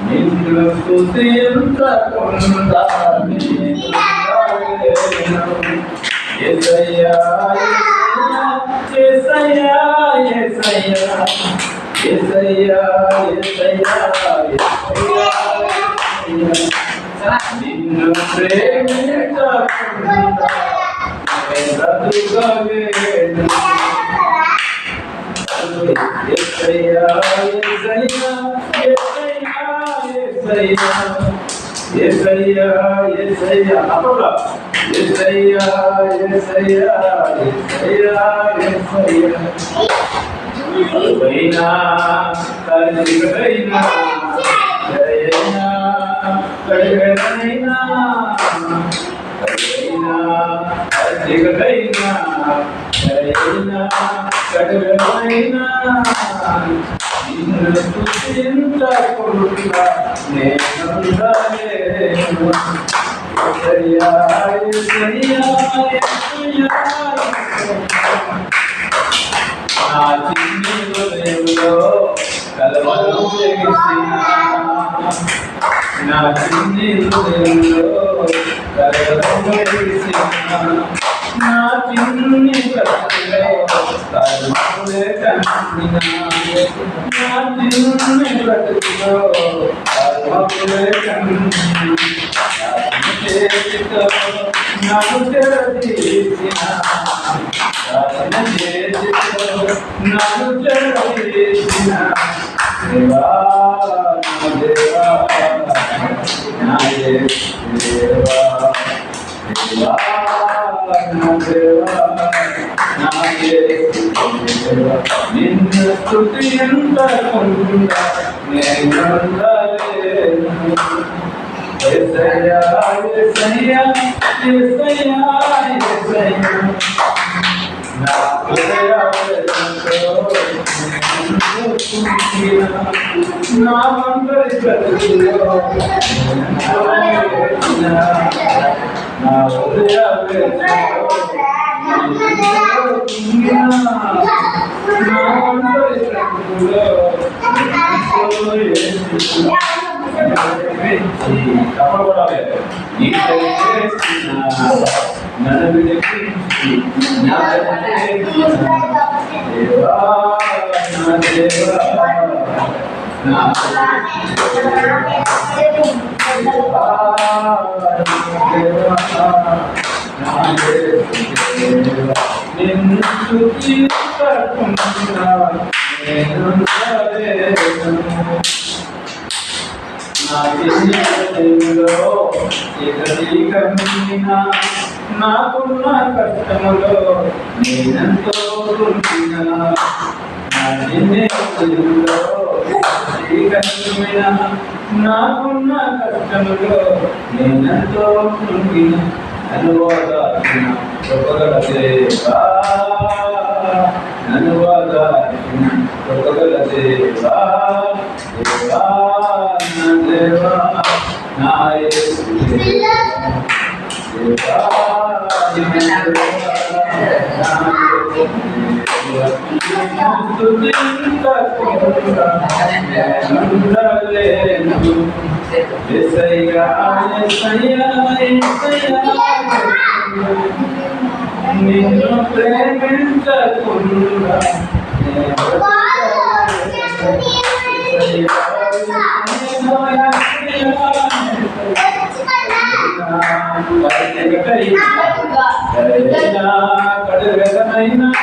నిన్ను స్తుతించకుండా యేసయ్యా యేసయ్యా యేసయ్యా యేసయ్యా యేసయ్యా నిన్ను ప్రేమించకుండా బ్రతుకలేను. యేసయ్యా యేసయ్యా యేసయ్యా యేసయ్యా యేసయ్యా అప్పుడు యేసయ్యా యేసయ్యా యేసయ్యా యేసయ్యా కరువైనా కరువైనా జయనా కరువైనా కరువైనా కరువైనా జయనా కరువైనా నిన్ను స్తుతించకుండా నేనుండలేను. యేసయ్యా యేసయ్యా యేసయ్యా నా చిన్ని హృదయంలో కలవరం చేసిన నా చిన్ని హృదయంలో కలవరం చేసిన నా చిన్ని బ్రతుకులో కలవరే కన్నిన నా చిన్ని బ్రతుకులో కలవరే కన్నిన చేతితో నన్ను తెరదీసిన నన్ను చెరదీసిన దేవా దేవా నా దేవా దేవా నా దేవా నా దేవా నిన్ను స్తుతించకుండా నేనుండలేను. యేసయ్యా యేసయ్యా యేసయ్యా యేసయ్యా నా హృదయంలో నా మందరి బ్రతుకులో నా హృదయంలో నా మందరి బ్రతుకులో కప్పబడాలి నన్ను విడిపించి నా దేవా నా దేవా నా నిన్ను స్తుతించకుండా నేనుండలేను. నా జీవితంలో కన్నీనా నాకున్న కష్టములో నేనెంతో కృంగినా నా జీవితంలో కన్నీనా నాకున్న కష్టములో నేనెంతో కృంగినా అనువాదాచిన ఒకగల దేవా అనువాదాచిన ఒకగల దేవా దేవా నా దేవా నా యేసు దేవా దేవా యేసయ్యా యేసయ్యా యేసయ్యా నిన్ను ప్రేమించకుండా కడుగైనా